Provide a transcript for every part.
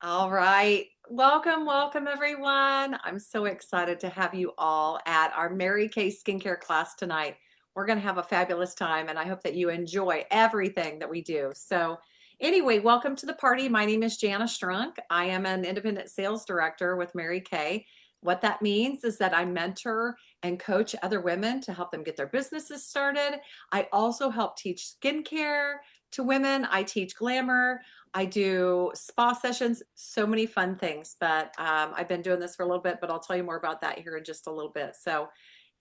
All right. Welcome, welcome everyone. I'm so excited to have you all at our Mary Kay skincare class tonight. We're going to have a fabulous time and I hope that you enjoy everything that we do. So anyway, welcome to the party. My name is Jana Strunk. I am an independent sales director with Mary Kay. What that means is that I mentor and coach other women to help them get their businesses started. I also help teach skincare to women. I teach glamour. I do spa sessions, so many fun things, but I've been doing this for a little bit, but I'll tell you more about that here in just a little bit. So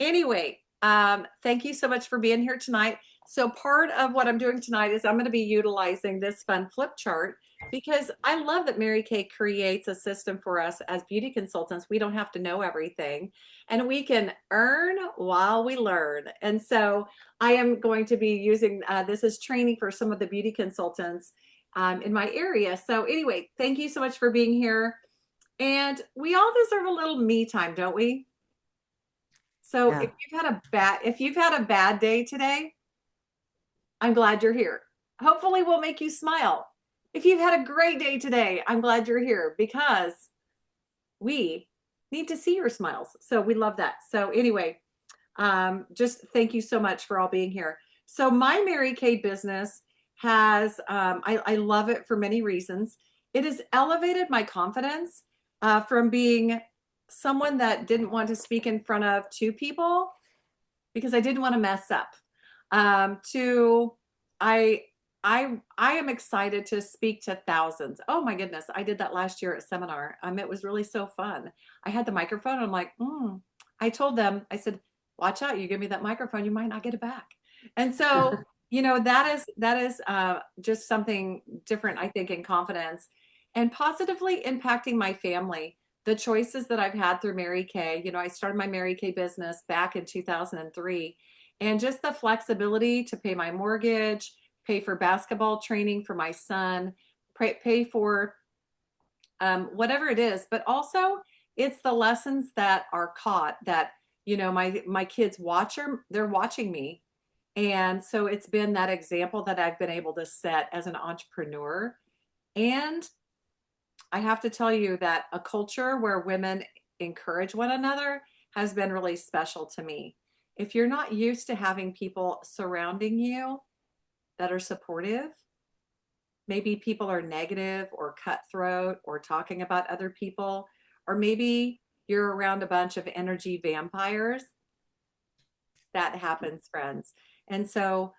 anyway, thank you so much for being here tonight. So part of what I'm doing tonight is I'm going to be utilizing this fun flip chart because I love that Mary Kay creates a system for us as beauty consultants. We don't have to know everything and we can earn while we learn. And so I am going to be using this as training for some of the beauty consultants in my area. So anyway, thank you so much for being here. And we all deserve a little me time, don't we? So Yeah. if you've had a bad day today, I'm glad you're here. Hopefully we'll make you smile. If you've had a great day today, I'm glad you're here because we need to see your smiles. So we love that. So anyway, just thank you so much for all being here. So my Mary Kay business has, I love it for many reasons. It has elevated my confidence from being someone that didn't want to speak in front of two people because I didn't want to mess up. To I I am excited to speak to thousands. Oh my goodness, I did that last year at a seminar. It was really so fun. I had the microphone. I'm like, I told them, I said, watch out, you give me that microphone, you might not get it back. And so, that is just something different, I think, in confidence and positively impacting my family. The choices that I've had through Mary Kay. I started my Mary Kay business back in 2003, and just the flexibility to pay my mortgage, pay for basketball training for my son, pay for whatever it is. But also, it's the lessons that are caught that my kids they're watching me, and so it's been that example that I've been able to set as an entrepreneur. And I have to tell you that a culture where women encourage one another has been really special to me. If you're not used to having people surrounding you that are supportive, maybe people are negative or cutthroat or talking about other people, or maybe you're around a bunch of energy vampires. That happens, friends. And so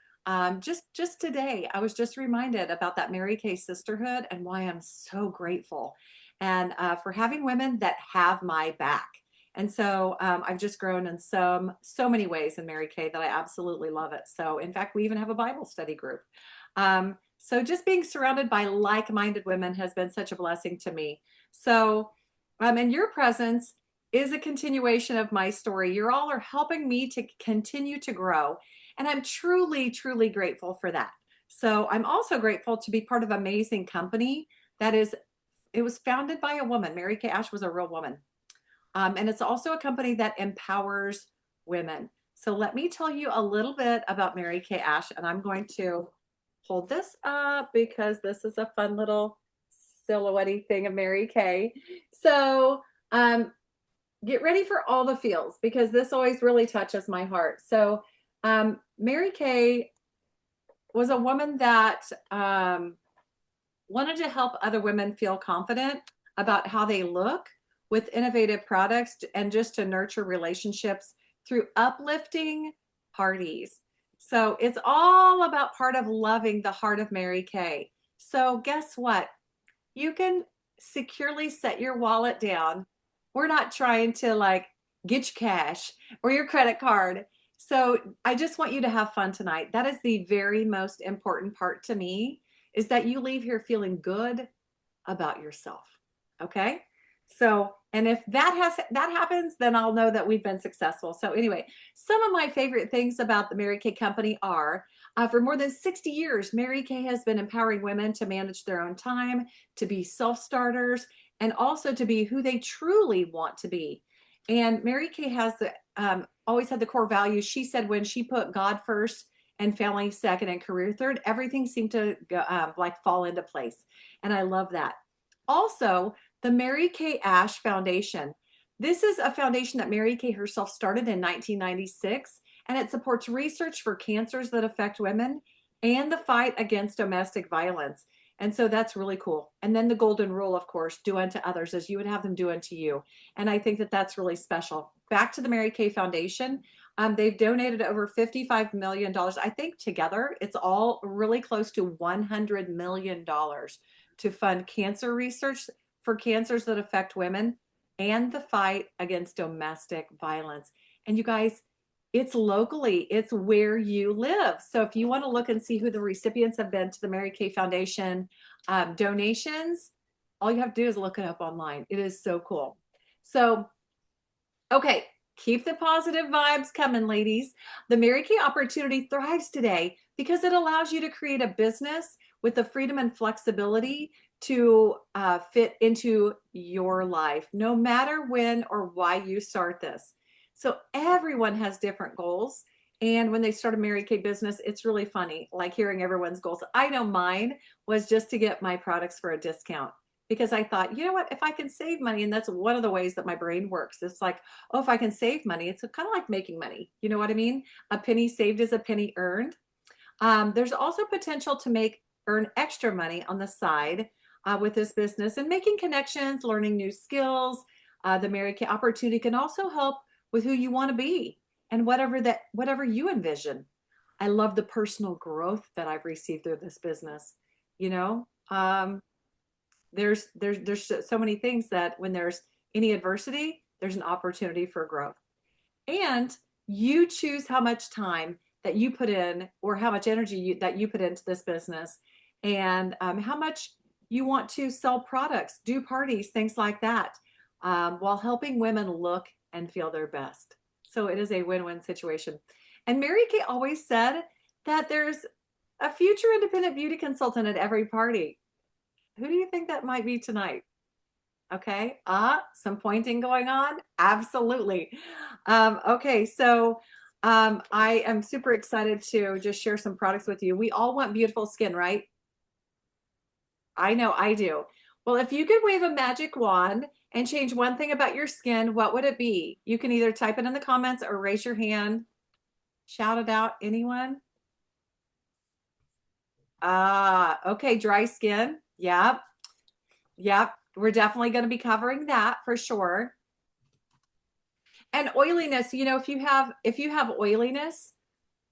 just today, I was just reminded about that Mary Kay sisterhood and why I'm so grateful and for having women that have my back. And so I've just grown in so many ways in Mary Kay that I absolutely love it. So in fact, we even have a Bible study group. So just being surrounded by like-minded women has been such a blessing to me. So and your presence is a continuation of my story. You all are helping me to continue to grow. And I'm truly, truly grateful for that. So I'm also grateful to be part of an amazing company it was founded by a woman. Mary Kay Ash was a real woman. And it's also a company that empowers women. So let me tell you a little bit about Mary Kay Ash. And I'm going to hold this up because this is a fun little silhouette thing of Mary Kay. So get ready for all the feels because this always really touches my heart. So Mary Kay was a woman that wanted to help other women feel confident about how they look with innovative products and just to nurture relationships through uplifting parties. So it's all about part of loving the heart of Mary Kay. So guess what? You can securely set your wallet down. We're not trying to like get your cash or your credit card. So I just want you to have fun tonight. That is the very most important part to me, is that you leave here feeling good about yourself. Okay? So, and if that happens, then I'll know that we've been successful. So anyway, some of my favorite things about the Mary Kay company are for more than 60 years, Mary Kay has been empowering women to manage their own time, to be self-starters, and also to be who they truly want to be. And Mary Kay has always had the core values. She said when she put God first and family second and career third, everything seemed to go, like fall into place. And I love that. Also, the Mary Kay Ash Foundation. This is a foundation that Mary Kay herself started in 1996, and it supports research for cancers that affect women and the fight against domestic violence. And so that's really cool. And then the golden rule, of course, do unto others as you would have them do unto you. And I think that that's really special. Back to the Mary Kay Foundation. They've donated over $55 million. I think together it's all really close to $100 million to fund cancer research for cancers that affect women and the fight against domestic violence. And you guys, it's locally, it's where you live. So if you want to look and see who the recipients have been to the Mary Kay Foundation donations, all you have to do is look it up online. It is so cool. So, okay, keep the positive vibes coming, ladies. The Mary Kay opportunity thrives today because it allows you to create a business with the freedom and flexibility to fit into your life, no matter when or why you start this. So everyone has different goals. And when they start a Mary Kay business, it's really funny, like hearing everyone's goals. I know mine was just to get my products for a discount because I thought, you know what, if I can save money, and that's one of the ways that my brain works. It's like, oh, if I can save money, it's kind of like making money. You know what I mean? A penny saved is a penny earned. There's also potential to earn extra money on the side with this business and making connections, learning new skills. The Mary Kay opportunity can also help with who you want to be and whatever you envision. I love the personal growth that I've received through this business. You know, there's so many things that when there's any adversity, there's an opportunity for growth. And you choose how much time that you put in or how much energy that you put into this business and how much you want to sell products, do parties, things like that, while helping women look and feel their best. So it is a win-win situation. And Mary Kay always said that there's a future independent beauty consultant at every party. Who do you think that might be tonight? Okay, some pointing going on. Absolutely. Okay, so I am super excited to just share some products with you. We all want beautiful skin, right? I know I do. Well, if you could wave a magic wand and change one thing about your skin, what would it be? You can either type it in the comments or raise your hand. Shout it out. Anyone? Okay, dry skin. Yep. Yep. We're definitely going to be covering that for sure. And oiliness, you know, if you have oiliness,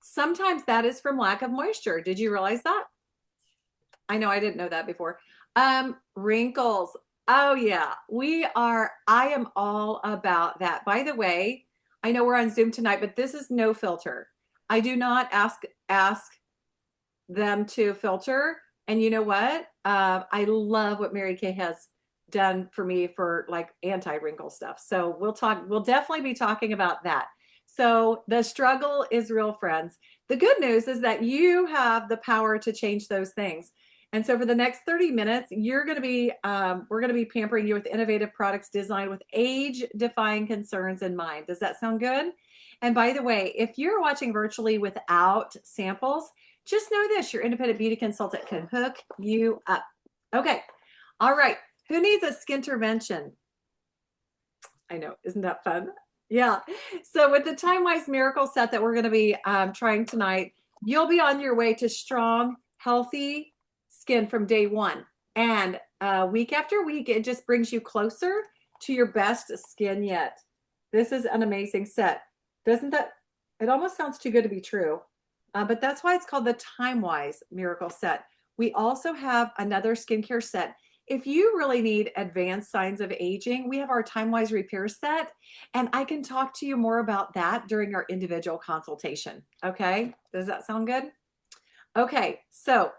sometimes that is from lack of moisture. Did you realize that? I know I didn't know that before. Wrinkles. Oh yeah, I am all about that. By the way, I know we're on Zoom tonight, but this is no filter. I do not ask them to filter. And you know what? I love what Mary Kay has done for me for like anti-wrinkle stuff. So we'll definitely be talking about that. So the struggle is real, friends. The good news is that you have the power to change those things. And so for the next 30 minutes, we're going to be pampering you with innovative products designed with age-defying concerns in mind. Does that sound good? And by the way, if you're watching virtually without samples, just know this, your independent beauty consultant can hook you up. Okay. All right. Who needs a skin intervention? I know. Isn't that fun? Yeah. So with the Time-Wise Miracle set that we're going to be trying tonight, you'll be on your way to strong, healthy skin from day one. And week after week, it just brings you closer to your best skin yet. This is an amazing set. Doesn't that, it almost sounds too good to be true. But that's why it's called the Time-Wise Miracle Set. We also have another skincare set. If you really need advanced signs of aging, we have our Time-Wise Repair Set, and I can talk to you more about that during our individual consultation. Okay, does that sound good? Okay, so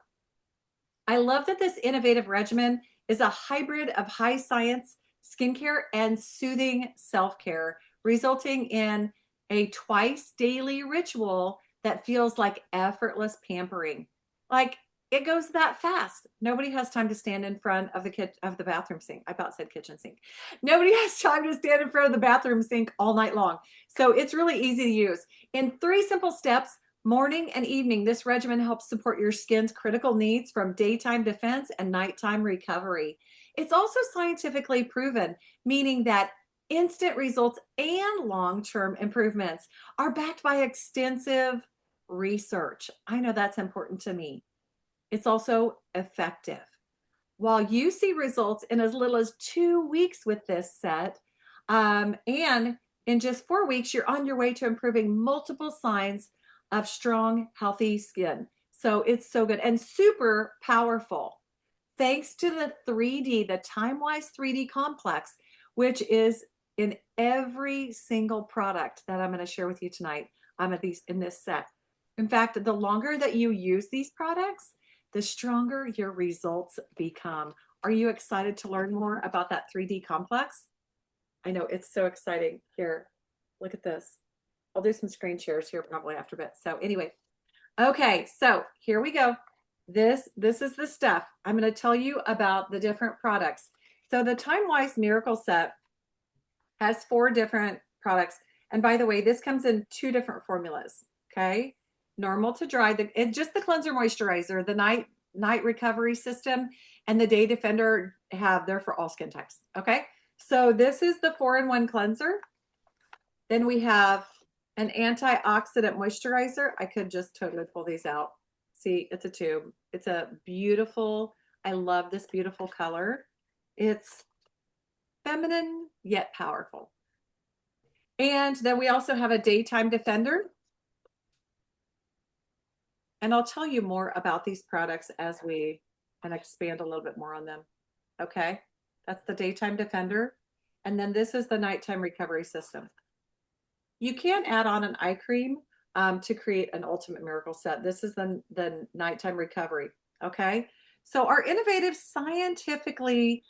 I love that this innovative regimen is a hybrid of high science skincare and soothing self-care, resulting in a twice daily ritual that feels like effortless pampering. Like it goes that fast. Nobody has time to stand in front of the bathroom sink. I about said kitchen sink. Nobody has time to stand in front of the bathroom sink all night long. So it's really easy to use. In 3 simple steps, Morning and evening, this regimen helps support your skin's critical needs from daytime defense and nighttime recovery. It's also scientifically proven, meaning that instant results and long-term improvements are backed by extensive research. I know that's important to me. It's also effective. While you see results in as little as 2 weeks with this set, and in just 4 weeks, you're on your way to improving multiple signs of strong, healthy skin. So it's so good and super powerful. Thanks to the 3D, the Time-Wise 3D complex, which is in every single product that I'm going to share with you tonight. In this set. In fact, the longer that you use these products, the stronger your results become. Are you excited to learn more about that 3D complex? I know it's so exciting. Here, look at this. I'll do some screen shares here probably after a bit. So anyway, okay, so here we go. This is the stuff. I'm going to tell you about the different products. So the Time-Wise Miracle Set has 4 different products. And by the way, this comes in 2 different formulas, okay? Normal to dry, just the cleanser moisturizer, the night recovery system, and the day defender they're for all skin types, okay? So this is the 4-in-1 cleanser. Then we have an antioxidant moisturizer. I could just totally pull these out. See, it's a tube. It's a beautiful, I love this beautiful color. It's feminine yet powerful. And then we also have a daytime defender. And I'll tell you more about these products as we expand a little bit more on them. Okay, that's the daytime defender. And then this is the nighttime recovery system. You can add on an eye cream to create an ultimate miracle set. This is the nighttime recovery. Okay, so our innovative, scientifically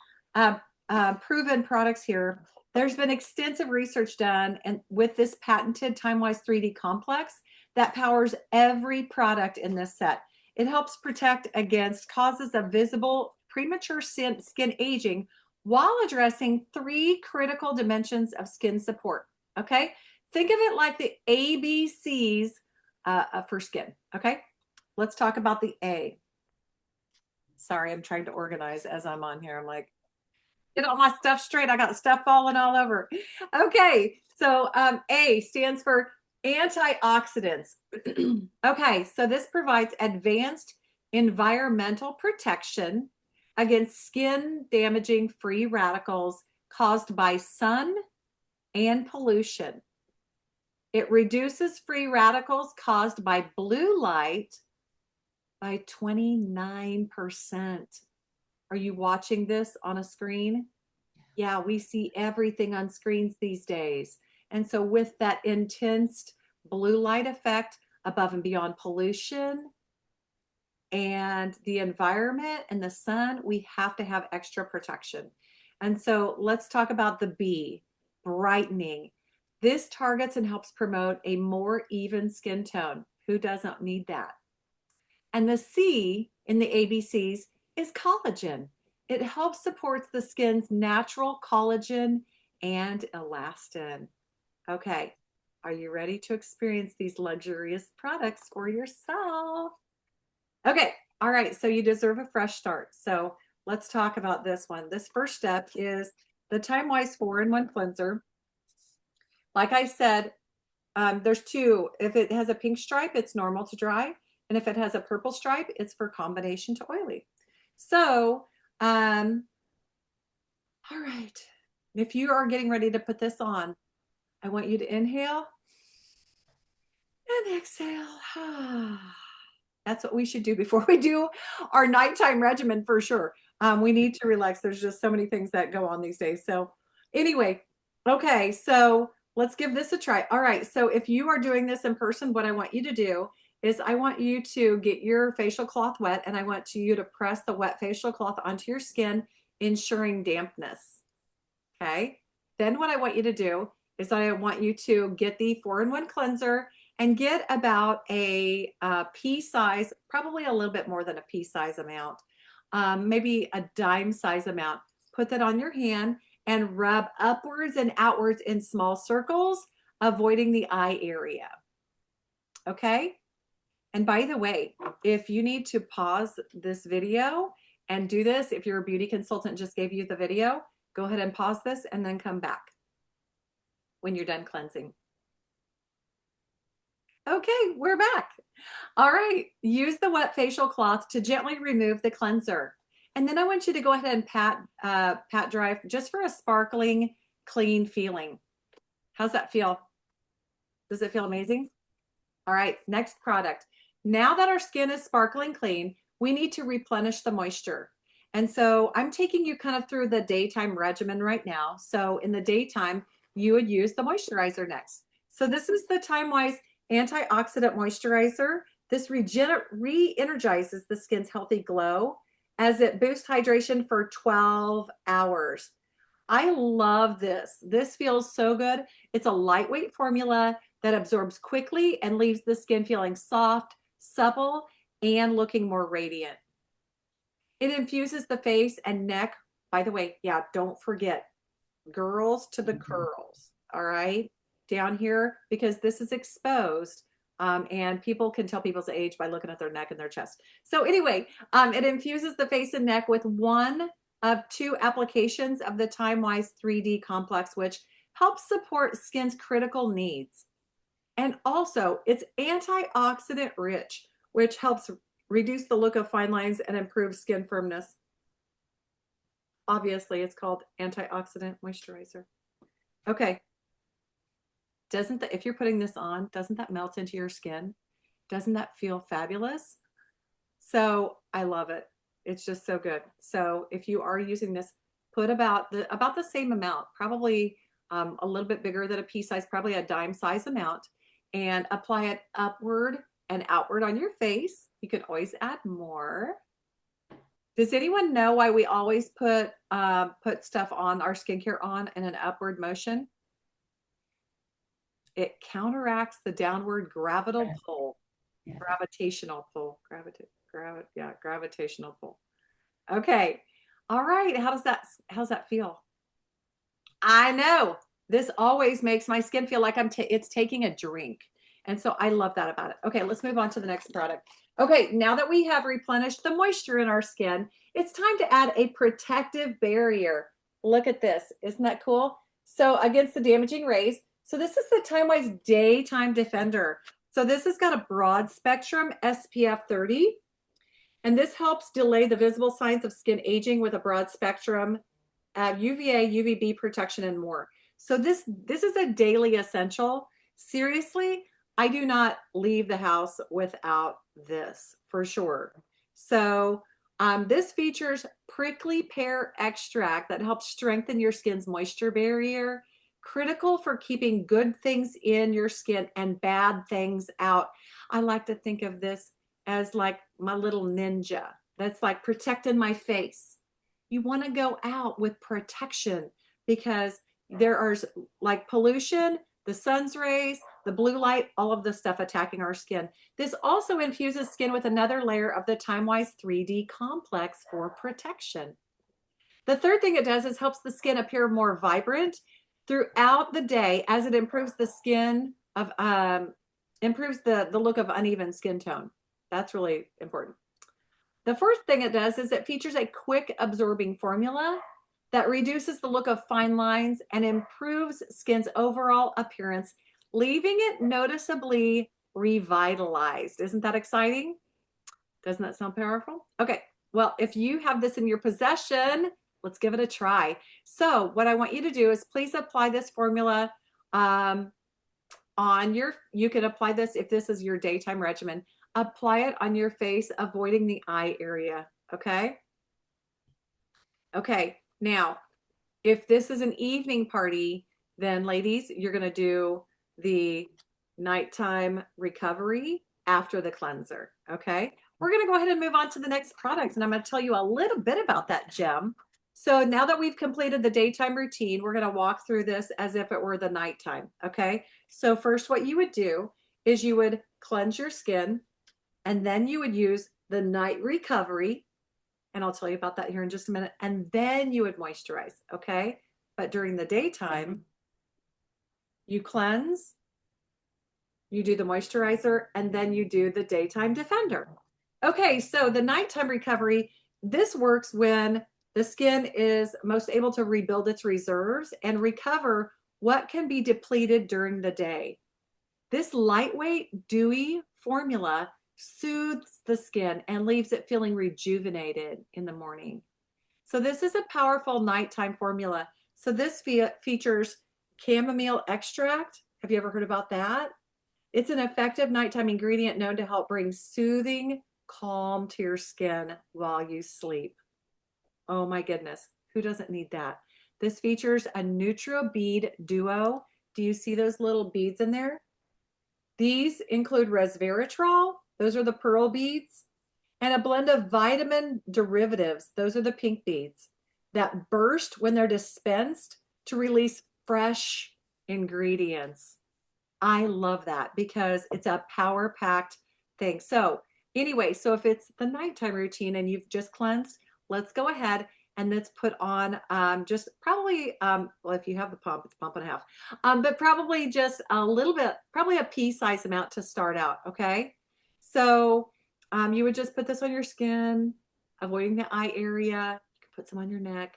proven products here. There's been extensive research done and with this patented Time-Wise 3D complex that powers every product in this set. It helps protect against causes of visible premature skin aging while addressing 3 critical dimensions of skin support. Okay, think of it like the ABCs for skin. Okay, let's talk about the A. Sorry, I'm trying to organize as I'm on here. I'm like, get all my stuff straight. I got stuff falling all over. Okay, so A stands for antioxidants. Okay, so this provides advanced environmental protection against skin damaging free radicals caused by sun and pollution. It reduces free radicals caused by blue light by 29%. Are you watching this on a screen? Yeah, we see everything on screens these days. And so with that intense blue light effect above and beyond pollution and the environment and the sun, we have to have extra protection. And so let's talk about the B, brightening. This targets and helps promote a more even skin tone. Who doesn't need that? And the C in the ABCs is collagen. It helps support the skin's natural collagen and elastin. Okay, are you ready to experience these luxurious products for yourself? Okay, all right, so you deserve a fresh start. So let's talk about this one. This first step is the Time-Wise 4-in-1 cleanser. Like I said, there's 2. If it has a pink stripe, it's normal to dry. And if it has a purple stripe, it's for combination to oily. So, all right. If you are getting ready to put this on, I want you to inhale and exhale. That's what we should do before we do our nighttime regimen for sure. We need to relax. There's just so many things that go on these days. So anyway, okay, so let's give this a try. All right, so if you are doing this in person, what I want you to do is I want you to get your facial cloth wet, and I want you to press the wet facial cloth onto your skin, ensuring dampness. Okay, then what I want you to do is I want you to get the 4-in-1 cleanser and get about a pea size, probably a little bit more than a pea size amount, maybe a dime size amount. Put that on your hand and rub upwards and outwards in small circles, avoiding the eye area. Okay, And by the way, if you need to pause this video and do this, if your beauty consultant just gave you the video, go ahead and pause this and then come back when you're done cleansing. Okay, we're back. All right, use the wet facial cloth to gently remove the cleanser. And then I want you to go ahead and pat dry just for a sparkling, clean feeling. How's that feel? Does it feel amazing? All right, next product. Now that our skin is sparkling clean, we need to replenish the moisture. And so I'm taking you kind of through the daytime regimen right now. So in the daytime, you would use the moisturizer next. So this is the Time-Wise Antioxidant Moisturizer. This re-energizes the skin's healthy glow as it boosts hydration for 12 hours. I love this. This feels so good. It's a lightweight formula that absorbs quickly and leaves the skin feeling soft, supple, and looking more radiant. It infuses the face and neck. By the way, yeah, don't forget, girls to the curls, all right? Down here, because this is exposed, and people can tell people's age by looking at their neck and their chest. So anyway, it infuses the face and neck with one of 2 applications of the Time-Wise 3D complex, which helps support skin's critical needs. And also, it's antioxidant rich, which helps reduce the look of fine lines and improve skin firmness. Obviously, it's called antioxidant moisturizer. Okay. If you're putting this on, doesn't that melt into your skin? Doesn't that feel fabulous? So I love it. It's just so good. So if you are using this, put about the same amount, probably a little bit bigger than a pea size, probably a dime size amount, and apply it upward and outward on your face. You can always add more. Does anyone know why we always put stuff on our skincare on in an upward motion? It counteracts the downward gravitational pull. Yeah. Gravitational pull. Gravitational pull. Okay. All right. How's that feel? I know. This always makes my skin feel like it's taking a drink. And so I love that about it. Okay, let's move on to the next product. Okay, now that we have replenished the moisture in our skin, it's time to add a protective barrier. Look at this. Isn't that cool? So against the damaging rays. So this is the Time-Wise Daytime Defender. So this has got a broad spectrum SPF 30. And this helps delay the visible signs of skin aging with a broad spectrum UVA, UVB protection, and more. So this is a daily essential. Seriously, I do not leave the house without this for sure. So this features prickly pear extract that helps strengthen your skin's moisture barrier, critical for keeping good things in your skin and bad things out. I like to think of this as like my little ninja that's like protecting my face. You want to go out with protection because there are like pollution, the sun's rays, the blue light, all of the stuff attacking our skin. This also infuses skin with another layer of the Time-Wise 3D complex for protection. The third thing it does is helps the skin appear more vibrant throughout the day as it improves the skin of improves the look of uneven skin tone. That's really important. The first thing it does is it features a quick absorbing formula that reduces the look of fine lines and improves skin's overall appearance, leaving it noticeably revitalized. Isn't that exciting? Doesn't that sound powerful? Okay, well, if you have this in your possession, let's give it a try. So what I want you to do is please apply this formula you can apply this if this is your daytime regimen. Apply it on your face, avoiding the eye area, okay? Okay, now, if this is an evening party, then ladies, you're gonna do the nighttime recovery after the cleanser, okay? We're gonna go ahead and move on to the next product, and I'm gonna tell you a little bit about that gem. So now that we've completed the daytime routine, we're gonna walk through this as if it were the nighttime, okay? So first what you would do is you would cleanse your skin, and then you would use the night recovery, and I'll tell you about that here in just a minute, and then you would moisturize, okay? But during the daytime, you cleanse, you do the moisturizer, and then you do the daytime defender. Okay, so the nighttime recovery, this works when the skin is most able to rebuild its reserves and recover what can be depleted during the day. This lightweight, dewy formula soothes the skin and leaves it feeling rejuvenated in the morning. So this is a powerful nighttime formula. So this features chamomile extract. Have you ever heard about that? It's an effective nighttime ingredient known to help bring soothing calm to your skin while you sleep. Oh my goodness, who doesn't need that? This features a neutral bead duo. Do you see those little beads in there? These include resveratrol, those are the pearl beads, and a blend of vitamin derivatives, those are the pink beads, that burst when they're dispensed to release fresh ingredients. I love that because it's a power packed thing. So, anyway, so if it's the nighttime routine and you've just cleansed, let's go ahead and let's put on just probably, well, if you have the pump, it's pump and a half, but probably just a little bit, probably a pea size amount to start out. Okay. So, you would just put this on your skin, avoiding the eye area. You can put some on your neck.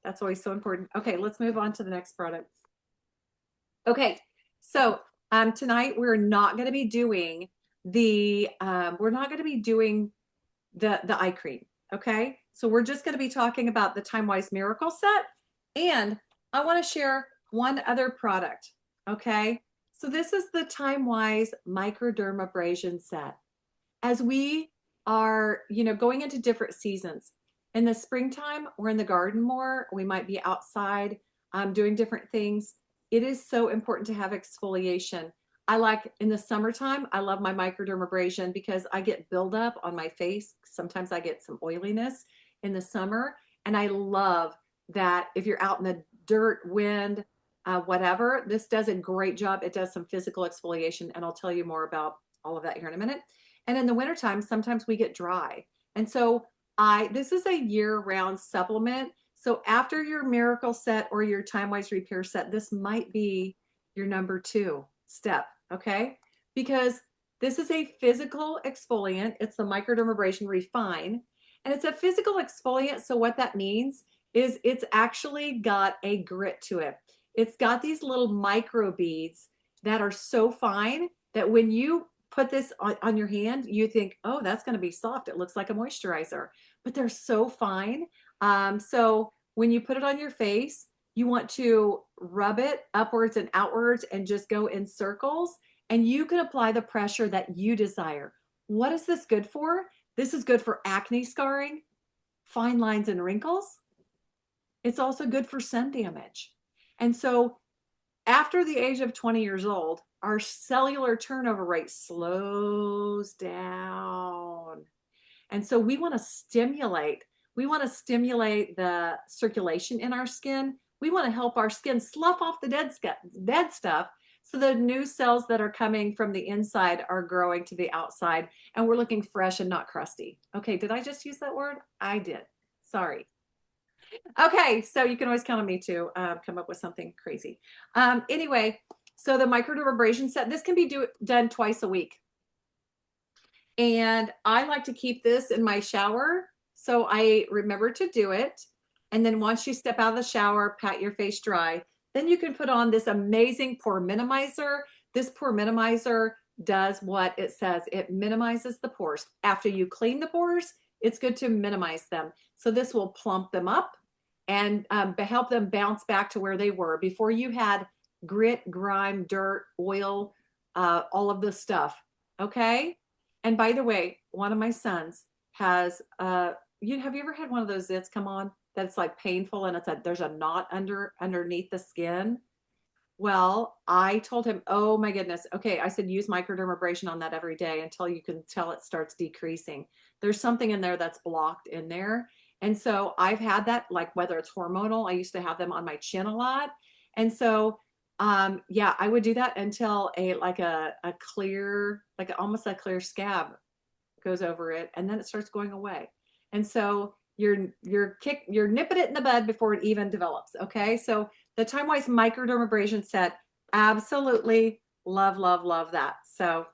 That's always so important. Okay, let's move on to the next product. Okay, so tonight we're not going to be doing the the eye cream. Okay, so we're just going to be talking about the Time Wise Miracle Set, and I want to share one other product. Okay, so this is the Time Wise Microdermabrasion Set. As we are, going into different seasons. In the springtime, we're in the garden more. We might be outside doing different things. It is so important to have exfoliation. I like in the summertime, I love my microdermabrasion because I get buildup on my face. Sometimes I get some oiliness in the summer. And I love that if you're out in the dirt, wind, whatever, this does a great job. It does some physical exfoliation. And I'll tell you more about all of that here in a minute. And in the wintertime, sometimes we get dry. And so this is a year-round supplement. So after your miracle set or your Time Wise repair set, this might be your number 2 step, okay? Because this is a physical exfoliant. It's the Microdermabrasion Refine, and it's a physical exfoliant. So what that means is it's actually got a grit to it. It's got these little micro beads that are so fine that when you put this on your hand, you think, oh, that's going to be soft. It looks like a moisturizer, but they're so fine. So when you put it on your face, you want to rub it upwards and outwards and just go in circles, and you can apply the pressure that you desire. What is this good for? This is good for acne scarring, fine lines and wrinkles. It's also good for sun damage. And so after the age of 20 years old, our cellular turnover rate slows down. And so we want to stimulate the circulation in our skin. We want to help our skin slough off the dead stuff so the new cells that are coming from the inside are growing to the outside, and we're looking fresh and not crusty. Okay, did I just use that word? I did. Sorry. Okay, so you can always count on me to come up with something crazy. Anyway, so the microdermabrasion set, this can be done twice a week. And I like to keep this in my shower, so I remember to do it. And then once you step out of the shower, pat your face dry, then you can put on this amazing pore minimizer. This pore minimizer does what it says. It minimizes the pores. After you clean the pores, it's good to minimize them. So this will plump them up and help them bounce back to where they were before you had grit, grime, dirt, oil, all of this stuff. Okay. And by the way, one of my sons has, have you ever had one of those zits come on that's like painful and there's a knot underneath the skin? Well, I told him, oh my goodness. Okay. I said, use microdermabrasion on that every day until you can tell it starts decreasing. There's something in there that's blocked in there. And so I've had that, like whether it's hormonal, I used to have them on my chin a lot. And so, yeah, I would do that until a clear, almost a clear scab goes over it. And then it starts going away. And so you're nipping it in the bud before it even develops. Okay. So the Time Wise microdermabrasion set, absolutely love, love, love that. So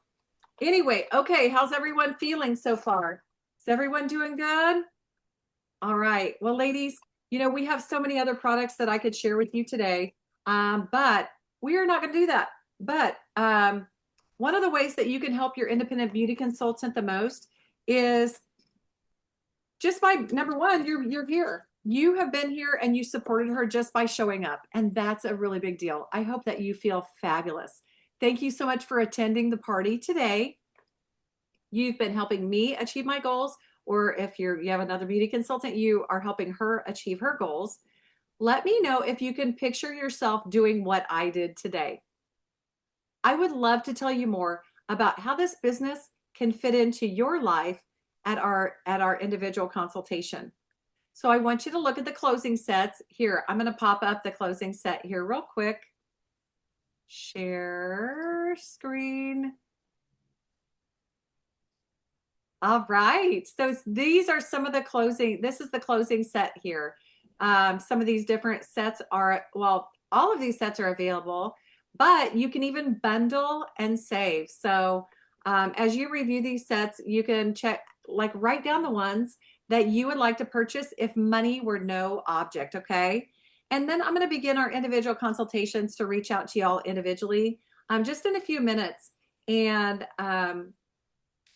anyway, okay, how's everyone feeling so far? Is everyone doing good? All right. Well, ladies, you know, we have so many other products that I could share with you today, but we are not going to do that. But one of the ways that you can help your independent beauty consultant the most is just by number one, you're here. You have been here and you supported her just by showing up. And that's a really big deal. I hope that you feel fabulous. Thank you so much for attending the party today. You've been helping me achieve my goals, or if you have another beauty consultant, you are helping her achieve her goals. Let me know if you can picture yourself doing what I did today. I would love to tell you more about how this business can fit into your life at our individual consultation. So I want you to look at the closing sets here. I'm going to pop up the closing set here real quick. Share screen. All right. So these are some of the closing. This is the closing set here. Some of these different sets are, well, all of these sets are available, but you can even bundle and save. So as you review these sets, you can check, like write down the ones that you would like to purchase if money were no object. Okay. And then I'm going to begin our individual consultations to reach out to y'all individually just in a few minutes. And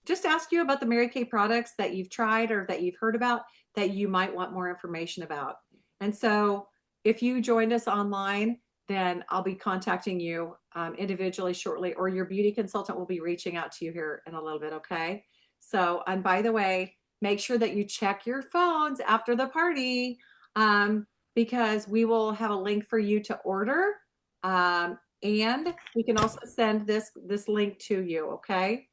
just ask you about the Mary Kay products that you've tried or that you've heard about that you might want more information about. And so if you joined us online, then I'll be contacting you individually shortly, or your beauty consultant will be reaching out to you here in a little bit, okay? So, and by the way, make sure that you check your phones after the party because we will have a link for you to order. And we can also send this link to you, okay?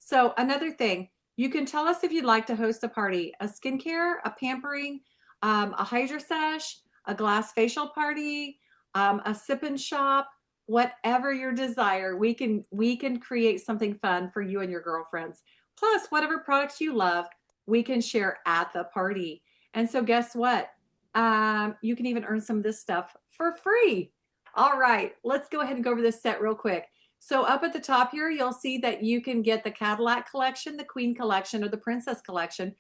So another thing, you can tell us if you'd like to host a party, a skincare, a pampering, a hydra sesh, a glass facial party, a sip and shop, whatever your desire. We can create something fun for you and your girlfriends. Plus, whatever products you love, we can share at the party. And so guess what? You can even earn some of this stuff for free. All right, let's go ahead and go over this set real quick. So up at the top here, you'll see that you can get the Cadillac collection, the Queen collection, or the Princess collection,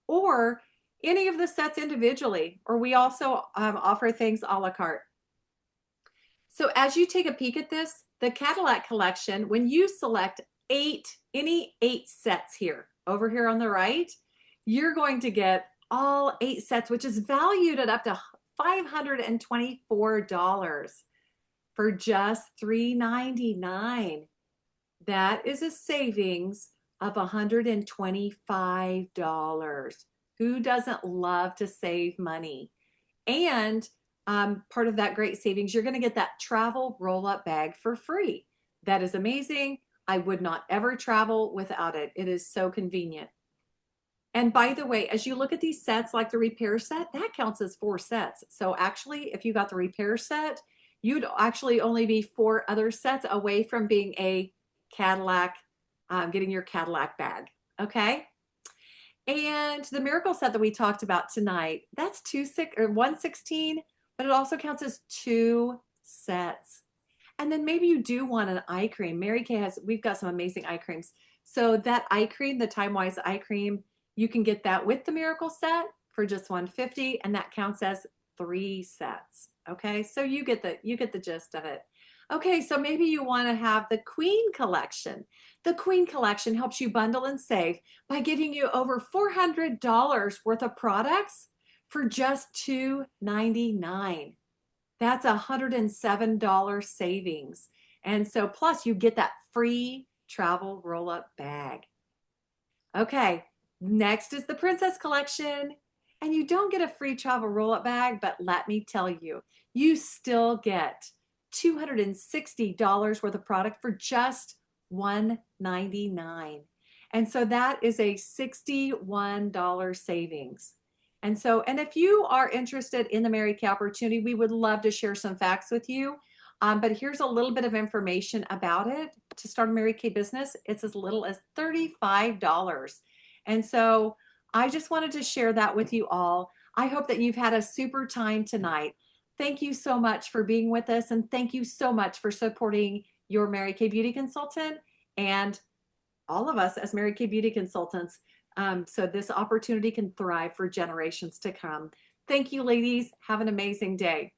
or any of the sets individually, or we also offer things a la carte. So as you take a peek at this, the Cadillac collection, when you select any 8 sets here, over here on the right, you're going to get all 8 sets, which is valued at up to $524 for just $399. That is a savings of $125. Who doesn't love to save money? And part of that great savings, you're going to get that travel roll-up bag for free. That is amazing. I would not ever travel without it. It is so convenient. And by the way, as you look at these sets, like the repair set, that counts as 4 sets. So actually, if you got the repair set, you'd actually only be 4 other sets away from being a Cadillac, getting your Cadillac bag, okay? And the miracle set that we talked about tonight, that's 116, but it also counts as 2 sets. And then maybe you do want an eye cream. Mary Kay we've got some amazing eye creams. So that eye cream, the Time Wise eye cream, you can get that with the miracle set for just $150, and that counts as 3 sets. Okay, so you get the gist of it. Okay, so maybe you want to have the Queen collection. The Queen collection helps you bundle and save by giving you over $400 worth of products for just $299. That's $107 savings. And so plus you get that free travel roll-up bag. Okay, next is the Princess collection. And you don't get a free travel roll-up bag, but let me tell you, you still get $260 worth of product for just $199. And so that is a $61 savings. And so, and if you are interested in the Mary Kay opportunity, we would love to share some facts with you. But here's a little bit of information about it. To start a Mary Kay business, it's as little as $35. And so I just wanted to share that with you all. I hope that you've had a super time tonight. Thank you so much for being with us, and thank you so much for supporting your Mary Kay Beauty Consultant and all of us as Mary Kay Beauty consultants, so this opportunity can thrive for generations to come. Thank you, ladies. Have an amazing day.